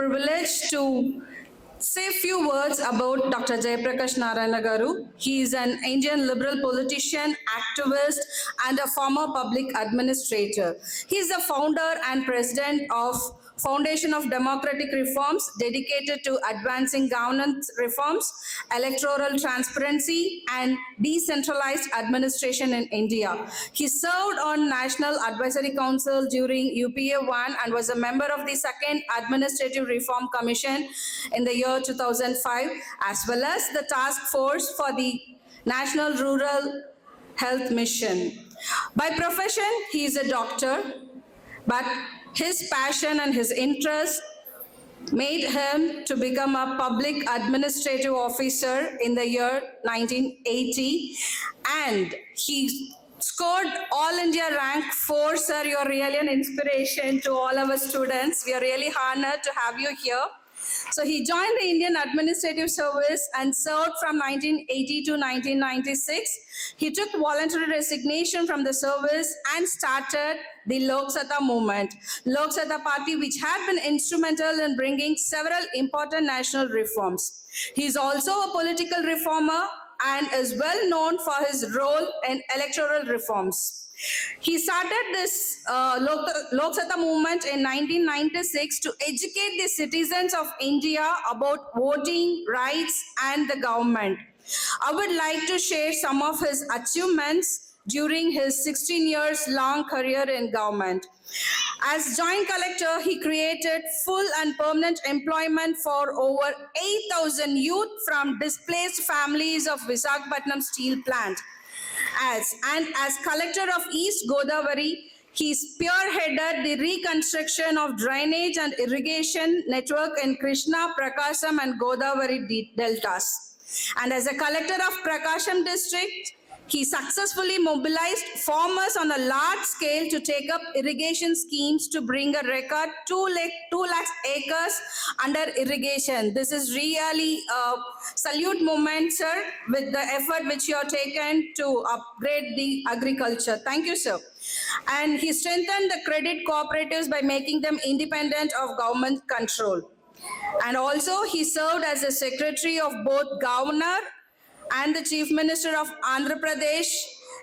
privilege to say a few words about Dr. Jayaprakash Narayana Garu. He is an Indian liberal politician, activist, and a former public administrator. He is the founder and president of Foundation of Democratic Reforms, dedicated to advancing governance reforms, electoral transparency, and decentralized administration in India. He served on National Advisory Council during UPA 1 and was a member of the Second Administrative Reform Commission in the year 2005, as well as the task force for the National Rural Health Mission. By profession, he is a doctor, but his passion and his interest made him to become a public administrative officer in the year 1980, and he scored All India rank 4. Sir, you are really an inspiration to all our students. We are really honored to have you here. So he joined the Indian Administrative Service and served from 1980 to 1996. He took voluntary resignation from the service and started the Lok Sabha movement, Lok Sabha party, which had been instrumental in bringing several important national reforms. He is also a political reformer and is well known for his role in electoral reforms. He started this Lok Sabha movement in 1996 to educate the citizens of India about voting rights and the government. I would like to share some of his achievements during his 16 years long career in government. As Joint Collector, he created full and permanent employment for over 8,000 youth from displaced families of Visakhapatnam Steel Plant. As Collector of East Godavari, he spearheaded the reconstruction of drainage and irrigation network in Krishna, Prakasam and Godavari deltas. And as a Collector of Prakasam district, he successfully mobilized farmers on a large scale to take up irrigation schemes to bring a record 2 lakh acres under irrigation. This is really a salute moment, sir, with the effort which you have taken to upgrade the agriculture. Thank you, sir. And he strengthened the credit cooperatives by making them independent of government control. And also he served as a secretary of both Governor and the Chief Minister of Andhra Pradesh,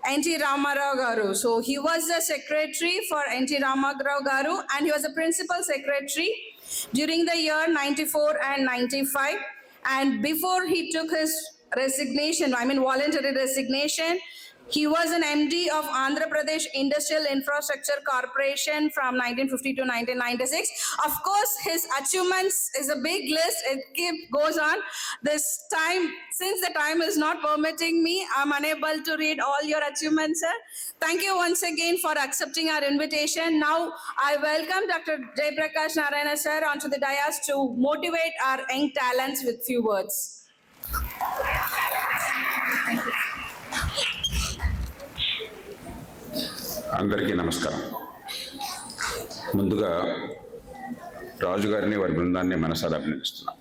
N.T. Ramarao Garu. So he was the secretary for N.T. Ramarao Garu, and he was a principal secretary during the year 94 and 95. And before he took his resignation, voluntary resignation, he was an MD of Andhra Pradesh Industrial Infrastructure Corporation from 1950 to 1996. Of course, his achievements is a big list. It goes on. This time, since the time is not permitting me, I'm unable to read all your achievements, sir. Thank you once again for accepting our invitation. Now, I welcome Dr. Jayaprakash Narayana, sir, onto the dais to motivate our young talents with few words. Thank you. అందరికీ నమస్కారం. ముందుగా రాజుగారిని వారి బృందాన్ని మనసారా అభినందిస్తున్నాం.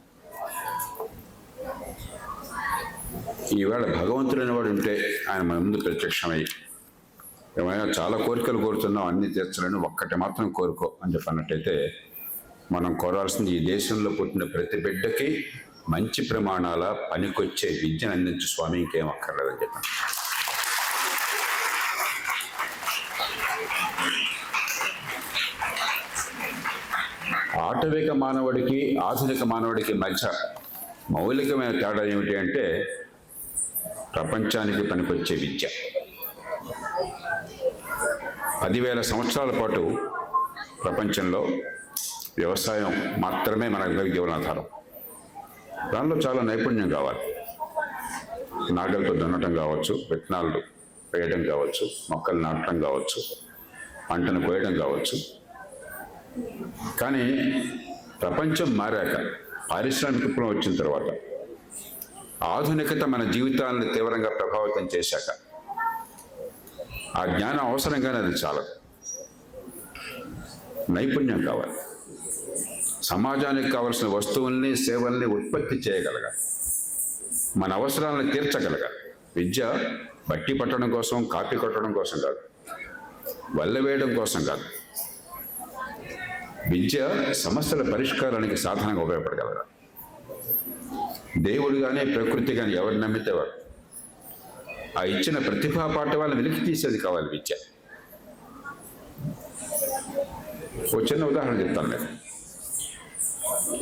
ఈవేళ భగవంతుడైన వాడు ఉంటే ఆయన మన ముందు ప్రత్యక్షమై ఏమైనా చాలా కోరికలు కోరుతున్నాం, అన్ని తీర్చలేని ఒక్కటి మాత్రం కోరుకో అని చెప్పన్నట్టయితే మనం కోరాల్సింది ఈ దేశంలో పుట్టిన ప్రతి బిడ్డకి మంచి ప్రమాణాల పనికొచ్చే విద్యను అందించు స్వామి, ఇంకేం అక్కర్లేదని చెప్పాను. ఆటవిక మానవుడికి ఆధునిక మానవుడికి మధ్య మౌలికమైన తేడా ఏమిటి అంటే ప్రపంచానికి పనికొచ్చే విద్య. 10,000 సంవత్సరాల పాటు ప్రపంచంలో వ్యవసాయం మాత్రమే మనకు జీవనాధారం. దానిలో చాలా నైపుణ్యం కావాలి. నాగలతో దున్నటం కావచ్చు, విత్తనాలు వేయడం కావచ్చు, మొక్కలు నాటడం కావచ్చు, పంటను కోయడం కావచ్చు. కానీ ప్రపంచం మారాక, పారిశ్రామిక విప్లవం వచ్చిన తర్వాత, ఆధునికత మన జీవితాలను తీవ్రంగా ప్రభావితం చేశాక ఆ జ్ఞానం అవసరంగానే అది చాలదు. నైపుణ్యం కావాలి. సమాజానికి కావలసిన వస్తువుల్ని, సేవల్ని ఉత్పత్తి చేయగలగాలి. మన అవసరాలను తీర్చగలగాలి. విద్య బట్టి పట్టడం కోసం, కాపీ కొట్టడం కోసం కాదు, వల్ల వేయడం కోసం కాదు. విద్య సమస్యల పరిష్కారానికి సాధనంగా ఉపయోగపడగలరా? దేవుడు కానీ ప్రకృతి కానీ ఎవరు నమ్మితే వారు. ఆ ఇచ్చిన ప్రతిభా పాఠవాలను వెలికి తీసేది కావాలి విద్య. ఓ చిన్న ఉదాహరణ చెప్తాను నేను.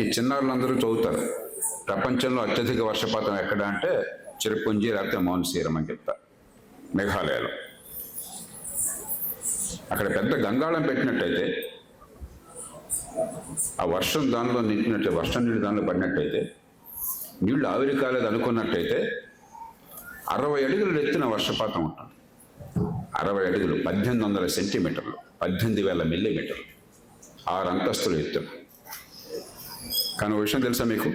ఈ చిన్నారులందరూ చదువుతారు ప్రపంచంలో అత్యధిక వర్షపాతం ఎక్కడ అంటే చిరపుంజి లేకపోతే మౌన్సీరం అని చెప్తారు, మేఘాలయలో. అక్కడ పెద్ద గంగాళం పెట్టినట్టయితే ఆ వర్షం దానిలో నింపినట్టు, వర్షం నీళ్ళు దానిలో పడినట్టయితే, నీళ్లు ఆవిరి కాలేదు అనుకున్నట్టయితే 60 అడుగులు ఎత్తున వర్షపాతం ఉంటుంది. 60 అడుగులు 1800 సెంటీమీటర్లు, 18,000 మిల్లీమీటర్లు, 6 అంతస్తులు ఎత్తున. కానీ ఒక విషయం తెలుసా మీకు?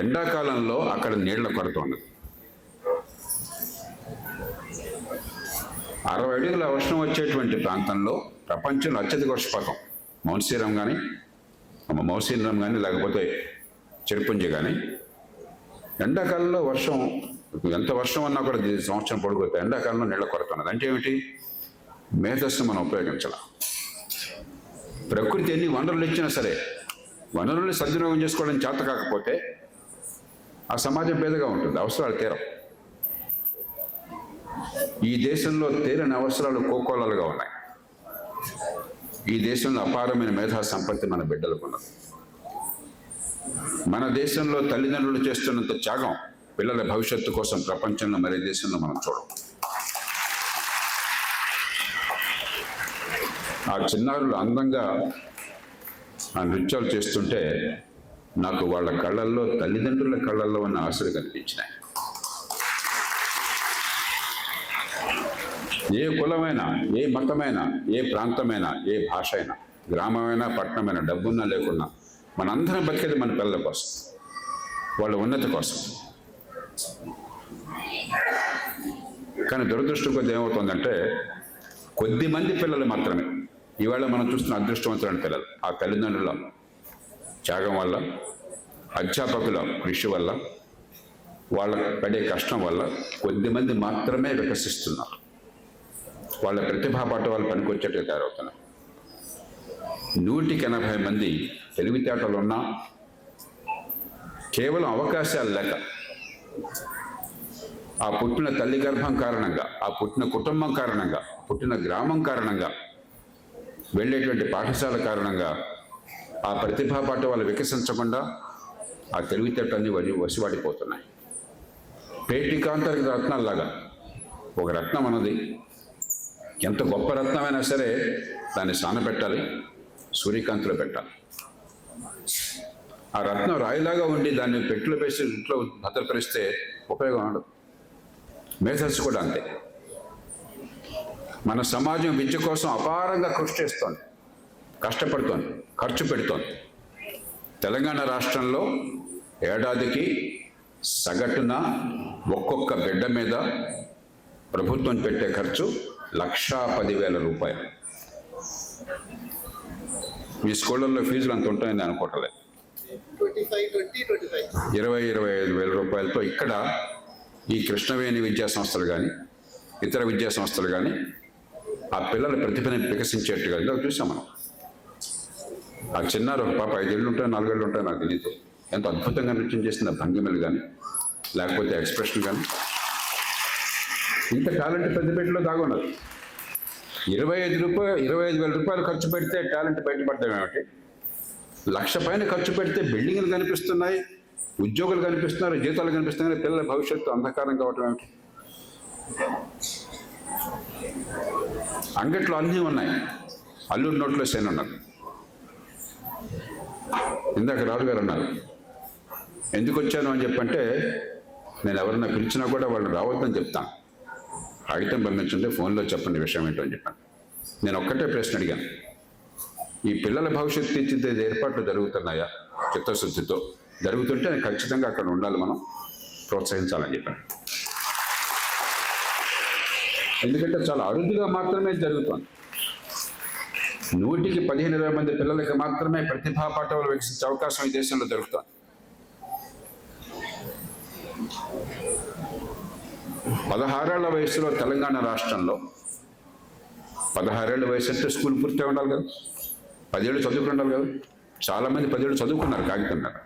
ఎండాకాలంలో అక్కడ నీళ్ల కొరత ఉన్నది. 60 అడుగుల వర్షం వచ్చేటువంటి ప్రాంతంలో ప్రపంచంలో అత్యధిక వర్షపాతం మౌన్సీరం కానీ లేకపోతే చిరపుంజి కానీ. ఎండాకాలంలో వర్షం, ఎంత వర్షం అన్నా కూడా సంవత్సరం పొడుగుతా, ఎండాకాలంలో నీళ్ల కొరత ఉన్నది. అంటే ఏమిటి? మేధస్సు మనం ఉపయోగించాల. ప్రకృతి ఎన్ని వనరులు ఇచ్చినా సరే వనరుల్ని సద్వినియోగం చేసుకోవడం చేత కాకపోతే ఆ సమాజం పేదగా ఉంటుంది, అవసరాలు తీరం. ఈ దేశంలో తీరని అవసరాలు కోకోలాలుగా ఉన్నాయి. ఈ దేశంలో అపారమైన మేధా సంపత్తి మన బిడ్డలకు ఉన్నది. మన దేశంలో తల్లిదండ్రులు చేస్తున్నంత త్యాగం పిల్లల భవిష్యత్తు కోసం ప్రపంచంలో మరే దేశంలో మనం చూడం. ఆ చిన్నారులు అందంగా ఆ నృత్యాలు చేస్తుంటే నాకు వాళ్ళ కళ్ళల్లో, తల్లిదండ్రుల కళ్ళల్లో ఉన్న ఆశలు కనిపించినాయి. ఏ కులమైనా, ఏ మతమైనా, ఏ ప్రాంతమైనా, ఏ భాష అయినా, గ్రామమైనా పట్టణమైనా, డబ్బున్నా లేకున్నా మనందరం బతికేది మన పిల్లల కోసం, వాళ్ళ ఉన్నతి కోసం. కానీ దురదృష్టం కొద్ది ఏమవుతుందంటే కొద్ది మంది పిల్లలు మాత్రమే ఇవాళ మనం చూస్తున్న అదృష్టవంతులైన పిల్లలు ఆ తల్లిదండ్రుల త్యాగం వల్ల, అధ్యాపకుల కృషి వల్ల, వాళ్ళ పడే కష్టం వల్ల కొద్దిమంది మాత్రమే వికసిస్తున్నారు. వాళ్ళ ప్రతిభా పాఠవాలు పనికొచ్చేట్టుగా తయారవుతున్నారు. 180 మంది తెలివితేటలున్నా కేవలం అవకాశాలు లేక, ఆ పుట్టిన తల్లి గర్భం కారణంగా, ఆ పుట్టిన కుటుంబం కారణంగా, పుట్టిన గ్రామం కారణంగా, వెళ్ళేటువంటి పాఠశాల కారణంగా ఆ ప్రతిభా పాఠవాలు వికసించకుండా ఆ తెలివితేటలన్నీ వసివాడిపోతున్నాయి. పేటికాంతరిక రత్నాల్లాగా ఒక రత్నం అన్నది ఎంత గొప్ప రత్నమైనా సరే దాన్ని సానబెట్టాలి, సూర్యకాంతిలో పెట్టాలి. ఆ రత్నం రాయిలాగా ఉండి దాన్ని పెట్టెలో వేసి ఇంట్లో భద్రపరిస్తే ఉపయోగం ఉండదు. మేధస్సు కూడా అంతే. మన సమాజం విద్య కోసం అపారంగా కృషి చేస్తోంది, కష్టపడుతోంది, ఖర్చు పెడుతోంది. తెలంగాణ రాష్ట్రంలో ఏడాదికి సగటున ఒక్కొక్క బిడ్డ మీద ప్రభుత్వం పెట్టే ఖర్చు 1,10,000 రూపాయలు. మీ స్కూళ్ళల్లో ఫీజులు అంత ఉంటాయని అనుకోవట్లేదు. 20-25,000 రూపాయలతో ఇక్కడ ఈ కృష్ణవేణి విద్యా సంస్థలు కానీ, ఇతర విద్యా సంస్థలు కానీ ఆ పిల్లల ప్రతిభని వికసించేట్టుగా ఇలా చూసాం మనం. ఆ చిన్నారు ఒక పాప 5 ఏళ్ళు ఉంటాయి, 4 ఏళ్ళు ఉంటాయి, నాకు తెలియదు. ఎంత అద్భుతంగా నృత్యం చేసిన భంగిమలు కానీ, లేకపోతే ఎక్స్ప్రెషన్ కానీ. ఇంత టాలెంట్ పెద్దపేటలో దాగున్నది. 25,000 రూపాయలు ఖర్చు పెడితే టాలెంట్ బయటపడడం ఏమిటి? 1,00,000 పైన ఖర్చు పెడితే బిల్డింగ్లు కనిపిస్తున్నాయి, ఉద్యోగులు కనిపిస్తున్నారు, జీతాలు కనిపిస్తున్నాయి, పిల్లల భవిష్యత్తు అంధకారం కావటం ఏమిటి? అంగట్లో అన్నీ ఉన్నాయి, అల్లుడి నోట్లో సేన ఉన్నారు. ఇందాక రాజు గారు అన్నారు, ఎందుకు వచ్చాను అని చెప్పంటే, నేను ఎవరన్నా పిలిచినా కూడా వాళ్ళు రావద్దని చెప్తాను. కాగితం పంపించండి, ఫోన్లో చెప్పండి విషయం ఏంటో అని చెప్పాను. నేను ఒక్కటే ప్రశ్న అడిగాను, ఈ పిల్లల భవిష్యత్తు తీర్చిదిద్దే ఏర్పాట్లు జరుగుతున్నాయా? చిత్తశుద్ధితో జరుగుతుంటే ఖచ్చితంగా అక్కడ ఉండాలి, మనం ప్రోత్సహించాలని చెప్పాను. ఎందుకంటే చాలా అరుదుగా మాత్రమే జరుగుతుంది. 100-15-20 మంది పిల్లలకి మాత్రమే ప్రతిభా పాఠవాలు వికసించే అవకాశం ఈ దేశంలో దొరుకుతుంది. 16 ఏళ్ల వయసులో తెలంగాణ రాష్ట్రంలో 16 ఏళ్ల వయసు అంటే స్కూల్ పూర్తి ఉండాలి కదా, 10 ఏళ్ళు చదువుకుంటారు కదా, చాలామంది 10 ఏళ్ళు చదువుకున్నారు కాగితం మీద,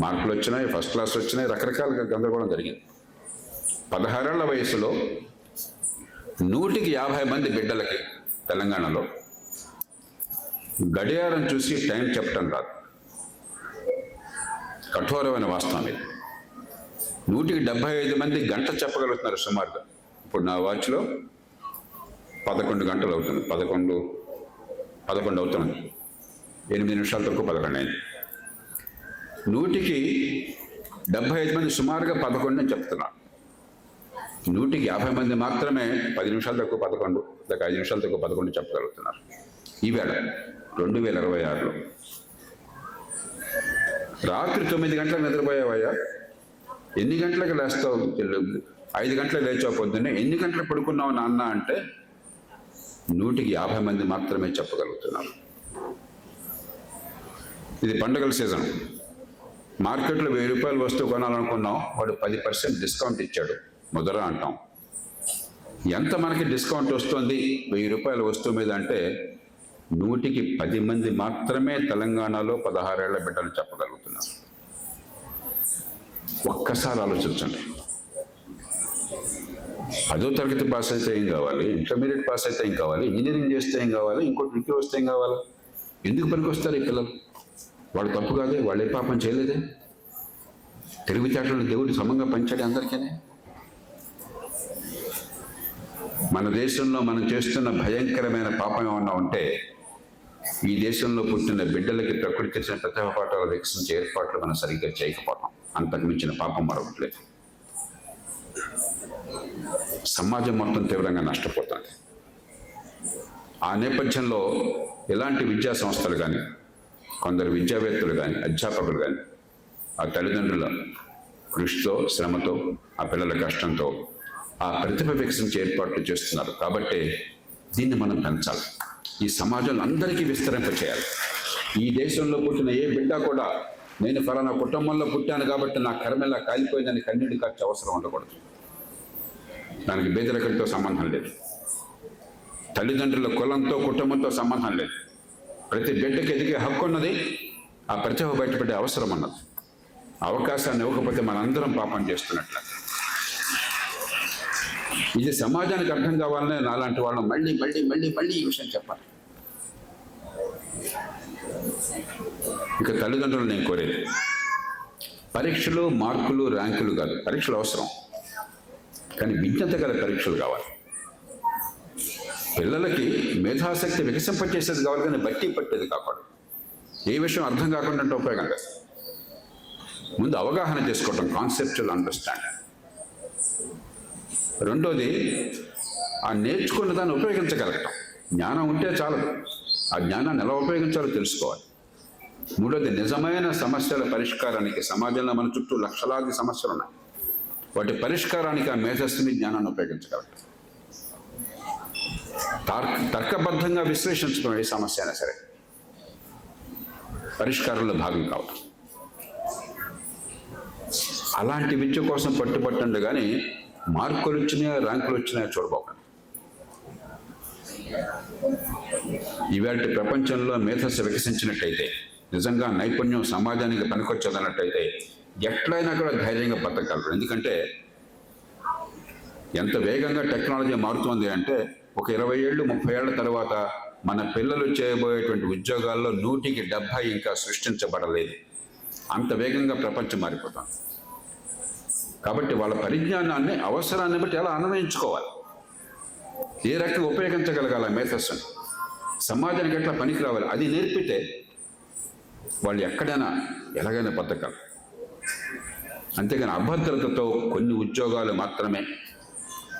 మార్కులు వచ్చినాయి, ఫస్ట్ క్లాస్ వచ్చినాయి, రకరకాలుగా గందరగోళం జరిగింది. 16 ఏళ్ల వయసులో 150 మంది బిడ్డలకి తెలంగాణలో గడియారం చూసి టైం చెప్పడం రాదు. కఠోరమైన వాస్తవం ఇది. 175 మంది గంట చెప్పగలుగుతున్నారు సుమారుగా. ఇప్పుడు నా వాచ్లో 11 గంటలు అవుతుంది, 11 అవుతుంది, 8 నిమిషాల వరకు 11 అయింది. 175 మంది సుమారుగా 11 అని చెప్తున్నారు. 150 మంది మాత్రమే 10 నిమిషాల తక్కువ 11 లేక 5 నిమిషాల తక్కువ 11 చెప్పగలుగుతున్నారు. ఈవేళ 2026లో రాత్రి 9 గంటలకు నిద్రపోయావయ్యా, ఎన్ని గంటలకు లేస్తావు? 5 గంటలకు లేచావు పొద్దున్నే, ఎన్ని గంటలకు పడుకున్నావు నాన్న అంటే 150 మంది మాత్రమే చెప్పగలుగుతున్నారు. ఇది పండుగల సీజన్. మార్కెట్లో 1000 రూపాయలు వస్తువు కొనాలనుకున్నాం, వాడు 10% డిస్కౌంట్ ఇచ్చాడు, ముదరా అంటాం. ఎంత మనకి డిస్కౌంట్ వస్తుంది 1000 రూపాయల వస్తువు మీద అంటే 100కి 10 మంది మాత్రమే తెలంగాణలో 16 ఏళ్ల బిడ్డలు చెప్పగలుగుతున్నారు. ఒక్కసారి ఆలోచించండి. 10వ తరగతి పాస్ అయితే ఏం కావాలి, ఇంటర్మీడియట్ పాస్ అయితే ఏం కావాలి, ఇంజనీరింగ్ చేస్తే ఏం కావాలి, ఇంకోటి డిగ్రీ వస్తే ఏం కావాలి? ఎందుకు పనికి వస్తారు ఈ పిల్లలు? వాడు తప్పు కాదే, వాళ్ళు ఏ పాపం చేయలేదే, తెలివితేటలు దేవుడు సమంగా పంచాడు అందరికీనే. మన దేశంలో మనం చేస్తున్న భయంకరమైన పాపం ఏమన్నా ఉంటే ఈ దేశంలో పుట్టిన బిడ్డలకి ప్రకృతి ఇచ్చిన ప్రతిభ పాఠాలు వికసించే ఏర్పాట్లు మనం సరిగ్గా చేయకపోవడం, అంతకు మించిన పాపం మరొకట్లేదు. సమాజం మొత్తం తీవ్రంగా నష్టపోతుంది. ఆ నేపథ్యంలో ఎలాంటి విద్యా సంస్థలు కానీ, కొందరు విద్యావేత్తలు కానీ, అధ్యాపకులు కానీ ఆ తల్లిదండ్రుల కృషితో, శ్రమతో, ఆ పిల్లల కష్టంతో ఆ ప్రతిభ వికసించే ఏర్పాట్లు చేస్తున్నారు. కాబట్టి దీన్ని మనం పెంచాలి, ఈ సమాజంలో అందరికీ విస్తరింపచేయాలి. ఈ దేశంలో పుట్టిన ఏ బిడ్డ కూడా నేను ఫలానా కుటుంబంలో పుట్టాను కాబట్టి నా కర్మెలా కాలిపోయిందని కన్నీటి ఖర్చు అవసరం ఉండకూడదు. దానికి పేదరికంతో సంబంధం లేదు, తల్లిదండ్రుల కులంతో, కుటుంబంతో సంబంధం లేదు. ప్రతి బిడ్డకి ఎదిగే హక్కు ఉన్నది, ఆ ప్రతిభ బయటపడే అవసరం ఉన్నది. అవకాశాన్ని ఇవ్వకపోతే మనందరం పాపం చేస్తున్నట్ల. ఇది సమాజానికి అర్థం కావాలనే నాలాంటి వాళ్ళని మళ్ళీ మళ్ళీ మళ్ళీ మళ్ళీ ఈ విషయం చెప్పాలి. ఇక తల్లిదండ్రులు నేను కోరేది, పరీక్షలు, మార్కులు, ర్యాంకులు కాదు. పరీక్షలు అవసరం, కానీ విజ్ఞత గల పరీక్షలు కావాలి. పిల్లలకి మేధాశక్తి వికసింపచేసేది కావాలి, కానీ బట్టి పట్టేది కాకూడదు. ఏ విషయం అర్థం కాకుండా అంటే ఉపయోగం లేదు. ముందు అవగాహన చేసుకోవటం, కాన్సెప్చువల్ అండర్స్టాండింగ్. రెండోది ఆ నేర్చుకున్న దాన్ని ఉపయోగించగలగటం. జ్ఞానం ఉంటే చాలదు, ఆ జ్ఞానాన్ని ఎలా ఉపయోగించాలో తెలుసుకోవాలి. మూడోది నిజమైన సమస్యల పరిష్కారానికి, సమాజంలో మన చుట్టూ లక్షలాది సమస్యలు ఉన్నాయి, వాటి పరిష్కారానికి ఆ మేధస్సుని, జ్ఞానాన్ని ఉపయోగించగలగటం. తర్కబద్ధంగా విశ్లేషించడం ఏ సమస్య అయినా సరే పరిష్కారంలో భాగం కావడం. అలాంటి విద్య కోసం పట్టుబట్టండి, కానీ మార్కులు వచ్చినాయా, ర్యాంకులు వచ్చినాయా చూడబోకండి. ఇవాళ ప్రపంచంలో మేధస్సు వికసించినట్టయితే, నిజంగా నైపుణ్యం సమాజానికి పనికొచ్చేదన్నట్టయితే ఎట్లయినా కూడా ధైర్యంగా బతకగలరు. ఎందుకంటే ఎంత వేగంగా టెక్నాలజీ మారుతుంది అంటే ఒక 20 ఏళ్ళు 30 ఏళ్ల తర్వాత మన పిల్లలు చేయబోయేటువంటి ఉద్యోగాల్లో 100కి 70 ఇంకా సృష్టించబడలేదు. అంత వేగంగా ప్రపంచం మారిపోతుంది. కాబట్టి వాళ్ళ పరిజ్ఞానాన్ని, అవసరాన్ని బట్టి ఎలా అన్వయించుకోవాలి, ఏ రకంగా ఉపయోగించగలగాల మేధస్సుని, సమాజానికి ఎట్లా పనికి రావాలి, అది నేర్పితే వాళ్ళు ఎక్కడైనా ఎలాగైనా బతకాలి. అంతేగాని అభద్రతతో కొన్ని ఉద్యోగాలు మాత్రమే,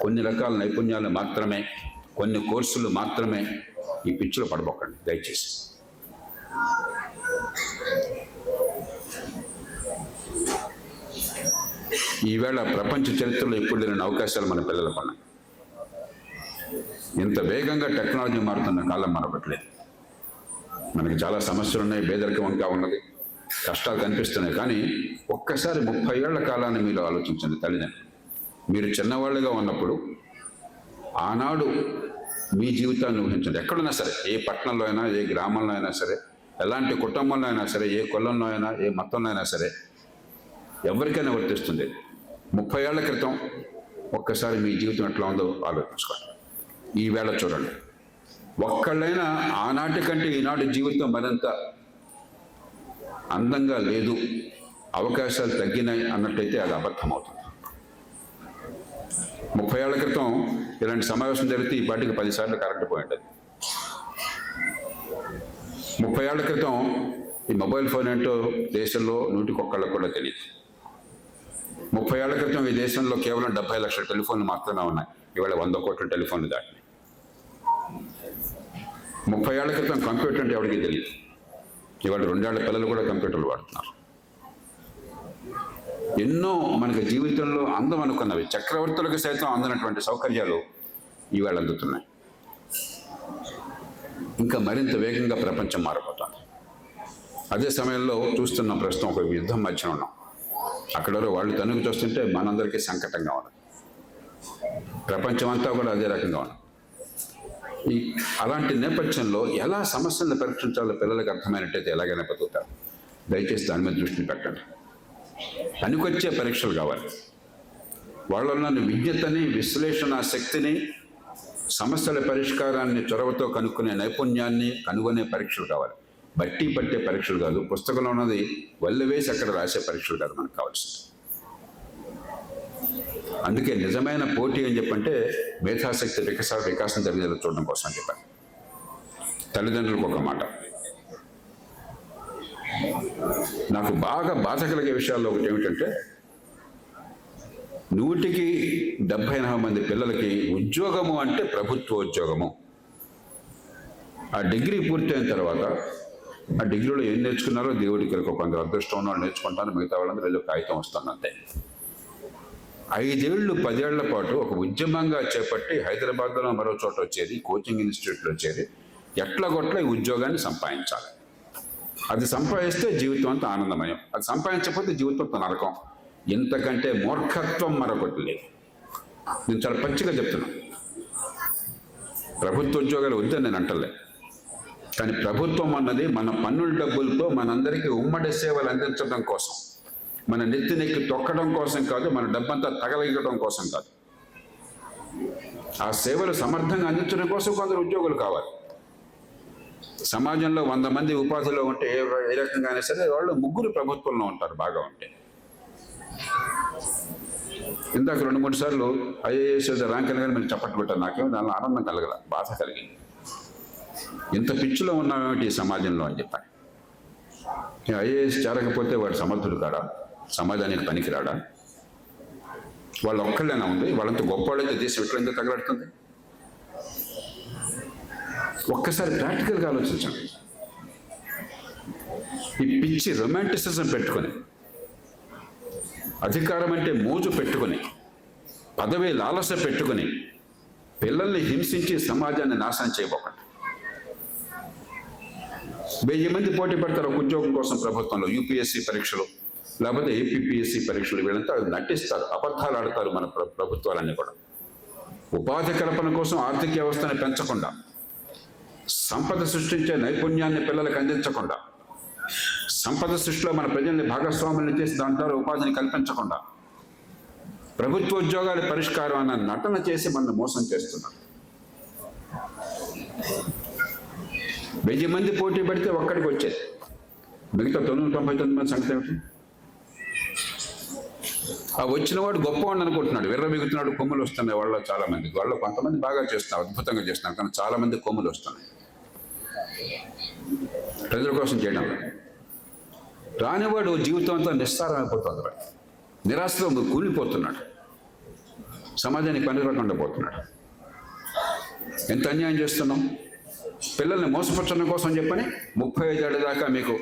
కొన్ని రకాల నైపుణ్యాలు మాత్రమే, కొన్ని కోర్సులు మాత్రమే ఈ పిచ్చిలో పడబోకండి దయచేసి. ఈవేళ ప్రపంచ చరిత్రలో ఎప్పుడు లేని అవకాశాలు మన పిల్లలకు ఉన్నాయి. ఇంత వేగంగా టెక్నాలజీ మారుతున్న కాలం మరొకట్లేదు. మనకి చాలా సమస్యలు ఉన్నాయి, పేదరికం ఇంకా ఉన్నది, కష్టాలు కనిపిస్తున్నాయి. కానీ ఒక్కసారి 30 ఏళ్ల కాలాన్ని మీరు ఆలోచించండి. తల్లిదండ్రులు మీరు చిన్నవాళ్ళుగా ఉన్నప్పుడు ఆనాడు మీ జీవితాన్ని ఊహించండి. ఎక్కడున్నా సరే, ఏ పట్టణంలో అయినా, ఏ గ్రామంలో అయినా సరే, ఎలాంటి కుటుంబంలో అయినా సరే, ఏ కులంలో అయినా, ఏ మతంలో అయినా సరే, ఎవరికైనా వర్తిస్తుంది. 30 ఏళ్ల క్రితం ఒక్కసారి మీ జీవితం ఎట్లా ఉందో ఆలోచించుకోండి. ఈవేళ చూడండి. ఒక్కళ్ళైనా ఆనాటి కంటే ఈనాటి జీవితం మరింత అందంగా లేదు, అవకాశాలు తగ్గినాయి అన్నట్టయితే అది అబద్ధం అవుతుంది. 30 ఏళ్ల క్రితం ఇలాంటి సమావేశం జరిగితే ఈ పాటికి 10 సార్లు కరెంటు పోయి ఉంటుంది. 30 ఏళ్ల క్రితం ఈ మొబైల్ ఫోన్ ఏంటో దేశంలో 100 కూడా తెలియదు. 30 ఏళ్ల క్రితం ఈ దేశంలో కేవలం 70 లక్షల టెలిఫోన్లు మాత్రమే ఉన్నాయి. ఇవాళ 100 కోట్ల టెలిఫోన్లు దాటినాయి. 30 ఏళ్ల క్రితం కంప్యూటర్ అంటే ఎవరికి తెలియదు. ఇవాళ 2 ఏళ్ల పిల్లలు కూడా కంప్యూటర్లు వాడుతున్నారు. ఎన్నో మనకి జీవితంలో అందం అనుకున్నవి, చక్రవర్తులకు సైతం అందనటువంటి సౌకర్యాలు ఈవేళ అందుతున్నాయి. ఇంకా మరింత వేగంగా ప్రపంచం మారిపోతుంది. అదే సమయంలో చూస్తున్న ప్రస్తుతం ఒక యుద్ధం మధ్యన ఉన్నాం. అక్కడ వాళ్ళు తనుకు చూస్తుంటే మనందరికీ సంకటంగా ఉంది. ప్రపంచం అంతా కూడా అదే రకంగా ఉంది. అలాంటి నేపథ్యంలో ఎలా సమస్యలను పరీక్షించాలో పిల్లలకు అర్థమైనట్టయితే ఎలాగైనా బతుకుతారు. దయచేసి దాని మీద దృష్టిని పెట్టండి. పనికొచ్చే పరీక్షలు కావాలి. వాళ్ళలో విజ్ఞతని, విశ్లేషణ శక్తిని, సమస్యల పరిష్కారాన్ని చొరవతో కనుక్కునే నైపుణ్యాన్ని కనుగొనే పరీక్షలు కావాలి. బట్టి పట్టే పరీక్షలు కాదు. పుస్తకంలో ఉన్నది వల్లెవేసి అక్కడ రాసే పరీక్షలు కాదు మనకు కావాల్సింది. అందుకే నిజమైన పోటీ అని చెప్పంటే మేధాశక్తి వికాసం జరిగేలా చూడడం కోసం అని చెప్పాను. తల్లిదండ్రులకు ఒక మాట. నాకు బాగా బాధ కలిగే విషయాల్లో ఒకటి ఏమిటంటే 100-70 మంది పిల్లలకి ఉద్యోగము అంటే ప్రభుత్వ ఉద్యోగము. ఆ డిగ్రీ పూర్తయిన తర్వాత ఆ డిగ్రీలో ఏం నేర్చుకున్నారో దేవుడికి కొందరు అదృష్టం ఉన్న వాళ్ళు నేర్చుకుంటాను, మిగతా వాళ్ళందరూ వెళ్ళి కాగితం వస్తాను అంతే. 5 ఏళ్ళు 10 ఏళ్ల పాటు ఒక ఉద్యమంగా చేపట్టి హైదరాబాద్లో మరో చోట వచ్చేది, కోచింగ్ ఇన్స్టిట్యూట్లో చేరి ఎట్లగొట్ల ఈ ఉద్యోగాన్ని సంపాదించాలి. అది సంపాదిస్తే జీవితం అంతా ఆనందమయం, అది సంపాదించకపోతే జీవితం అంతా నరకం. ఇంతకంటే మూర్ఖత్వం మరొకటి లేదు. నేను చాలా పచ్చిగా చెప్తున్నాను. ప్రభుత్వ ఉద్యోగాలు వద్దని నేను అంటలే, కానీ ప్రభుత్వం అన్నది మన పన్నుల డబ్బులతో మనందరికీ ఉమ్మడి సేవలు అందించడం కోసం, మన నెత్తినెక్కి తొక్కడం కోసం కాదు, మన డబ్బంతా తగలగడం కోసం కాదు. ఆ సేవలు సమర్థంగా అందించడం కోసం కొందరు ఉద్యోగులు కావాలి. సమాజంలో 100 మంది ఉపాధిలో ఉంటే ఏ రకంగానే సరే వాళ్ళు 3 ప్రభుత్వంలో ఉంటారు బాగా ఉంటే. ఇందాక 2-3 సార్లు ఐఏఎస్ ర్యాంక్ అనగానే మీరు చప్పట్లు పెట్టారు. నాకేమో దానిలో ఆనందం కలగల, బాధ కలిగింది. ఇంత పిచ్చిలో ఉన్నామేమిటి ఈ సమాజంలో అని చెప్పాను. ఐఏఎస్ చేరకపోతే వాడు సమర్థుడు కాడా, సమాజానికి పనికిరాడా? వాళ్ళు ఒక్కళ్ళైనా ఉంది, వాళ్ళంతా గొప్పవాళ్ళైతే దేశం ఎట్లయితే తగలడుతుంది. ఒక్కసారి ప్రాక్టికల్గా ఆలోచించండి. ఈ పిచ్చి రొమాంటిసిజం పెట్టుకొని, అధికారం అంటే మోజు పెట్టుకొని, పదవి లాలస పెట్టుకొని పిల్లల్ని హింసించి సమాజాన్ని నాశనం చేయబోకండి. 1000 మంది పోటీ పడతారు ఒక ఉద్యోగం కోసం ప్రభుత్వంలో, యూపీఎస్సీ పరీక్షలు లేకపోతే ఏపీపీఎస్సీ పరీక్షలు. వీళ్ళంతా నటిస్తారు, అబద్ధాలు ఆడతారు మన ప్రభుత్వాలన్నీ కూడా. ఉపాధి కల్పన కోసం ఆర్థిక వ్యవస్థను పెంచకుండా, సంపద సృష్టించే నైపుణ్యాన్ని పిల్లలకు అందించకుండా, సంపద సృష్టిలో మన ప్రజల్ని భాగస్వాములను చేసి దాంట్లో ఉపాధిని కల్పించకుండా, ప్రభుత్వ ఉద్యోగాల పరిష్కారం అన్న నటన చేసి మనల్ని మోసం చేస్తున్నారు. 1000 మంది పోటీ పడితే ఒక్కడికి వచ్చేది, మిగతా 99 మంది సంగతి ఏమిటి? ఆ వచ్చిన వాడు గొప్పవాడిని అనుకుంటున్నాడు, విర్రబిగుతున్నాడు, కొమ్ములు వస్తున్నాయి వాళ్ళలో చాలా మంది. వాళ్ళు కొంతమంది బాగా చేస్తున్నారు, అద్భుతంగా చేస్తున్నారు, కానీ చాలా మంది కొమ్ములు వస్తున్నాయి ప్రజల కోసం చేయడం. రానివాడు జీవితం అంతా నిస్సారం అయిపోతుంది, నిరాశలో కూలిపోతున్నాడు, సమాజానికి పని రాకుండా పోతున్నాడు. ఎంత అన్యాయం చేస్తున్నాం. పిల్లల్ని మోసపరచడం కోసం చెప్పని 35 ఏళ్ళ దాకా మీకు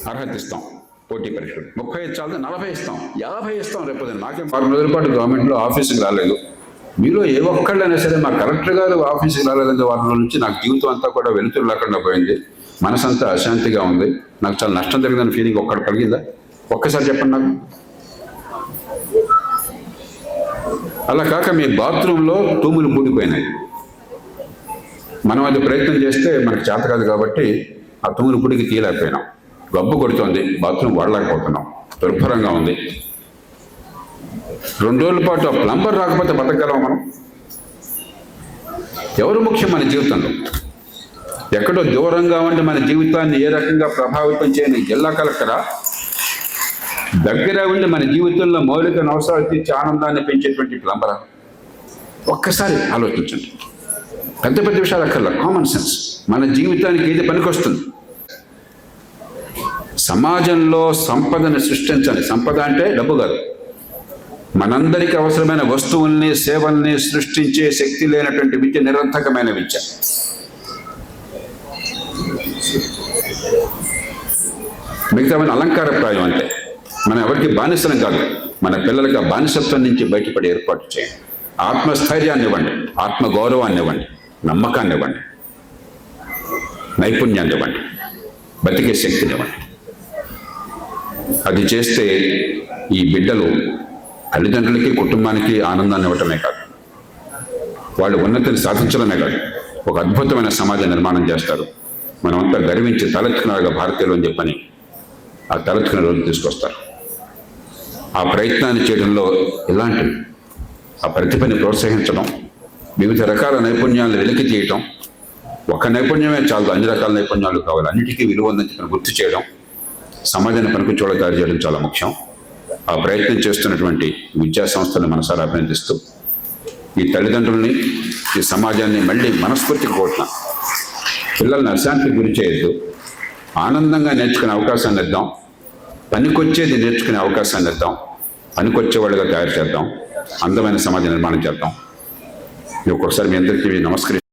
అర్హత ఇస్తాం పోటీ పరీక్షలు. 35 చాలు, 40 ఇస్తాం, 50 ఇస్తాం. రేపు నాకేం 6 రోజుల పాటు గవర్నమెంట్లో ఆఫీసుకి రాలేదు. మీలో ఏ ఒక్కళ్ళైనా సరే మా కలెక్టర్ గారు ఆఫీసుకి రాలేదంటే వారి నుంచి నాకు జీవితం అంతా కూడా వెలుతురు లేకుండా పోయింది, మనసంతా అశాంతిగా ఉంది, నాకు చాలా నష్టం జరిగిందని ఫీలింగ్ ఒక్కటి కలిగిందా? ఒక్కసారి చెప్పండి నాకు. అలా కాక మీ బాత్రూంలో తూములు పూడిపోయినాయి. మనం అది ప్రయత్నం చేస్తే మనకు చేత కాదు కాబట్టి ఆ తూములు పూడికి తీయలేకపోయినాం. గబ్బు కొడుతోంది, బాత్రూమ్ వాడలేకపోతున్నాం, దుర్భరంగా ఉంది. 2 రోజుల పాటు ఆ ప్లంబర్ రాకపోతే బతకగలం మనం? ఎవరు ముఖ్యం మన జీవితంలో? ఎక్కడో దూరంగా ఉండి మన జీవితాన్ని ఏ రకంగా ప్రభావితం చేయని జిల్లా కలెక్టరా, దగ్గర ఉండి మన జీవితంలో మౌలిక అవసరాలు తీర్చి ఆనందాన్ని పెంచేటువంటి ప్లంబరా? ఒక్కసారి ఆలోచించండి. పెద్ద పెద్ద విషయాలు అక్కర్లా, కామన్ సెన్స్. మన జీవితానికి ఏది పనికొస్తుంది? సమాజంలో సంపదను సృష్టించాలి. సంపద అంటే డబ్బు కాదు, మనందరికీ అవసరమైన వస్తువుల్ని, సేవల్ని సృష్టించే శక్తి లేనటువంటి విద్య నిరర్థకమైన విద్య. మిగతావన్నీ అలంకారప్రాయం. అంటే మనం ఎవరికి బానిసలం కాదు, మన పిల్లలకి ఆ బానిసత్వం నుంచి బయటపడి ఏర్పాటు చేయండి. ఆత్మస్థైర్యాన్ని ఇవ్వండి, ఆత్మగౌరవాన్ని ఇవ్వండి, నమ్మకాన్ని ఇవ్వండి, నైపుణ్యాన్ని ఇవ్వండి, బతికే శక్తిని ఇవ్వండి. అది చేస్తే ఈ బిడ్డలు తల్లిదండ్రులకి, కుటుంబానికి ఆనందాన్ని ఇవ్వటమే కాదు, వాళ్ళు ఉన్నతిని సాధించడమే కాదు, ఒక అద్భుతమైన సమాజ నిర్మాణం చేస్తారు. మనమంతా గర్వించి తలెత్తుకున్నారుగా భారతీయులు అని చెప్పని ఆ తలెత్తుకునే రోజు తీసుకొస్తారు. ఆ ప్రయత్నాన్ని చేయడంలో ఇలాంటివి, ఆ ప్రతిభని ప్రోత్సహించడం, వివిధ రకాల నైపుణ్యాలను వెలికి తీయటం. ఒక నైపుణ్యమే చాలు, అన్ని రకాల నైపుణ్యాలు కావాలి, అన్నిటికీ విలువ ఉందని చెప్పి గుర్తు చేయడం, సమాజాన్ని పనికొచ్చేలా తయారు చేయడం చాలా ముఖ్యం. ఆ ప్రయత్నం చేస్తున్నటువంటి విద్యా సంస్థలను మనసారా అభినందిస్తూ, ఈ తల్లిదండ్రుల్ని, ఈ సమాజాన్ని మళ్ళీ మనస్ఫూర్తిగా కోరుతున్నాం. పిల్లల్ని అశాంతికి గురి చేయొద్దు, ఆనందంగా నేర్చుకునే అవకాశాన్ని ఇద్దాం, పనికొచ్చేది నేర్చుకునే అవకాశాన్ని ఇద్దాం, పనికొచ్చేవాళ్ళుగా తయారు చేద్దాం, అందమైన సమాజ నిర్మాణం చేద్దాం. ఒక్కొక్కసారి మీ అందరికీ నమస్కరి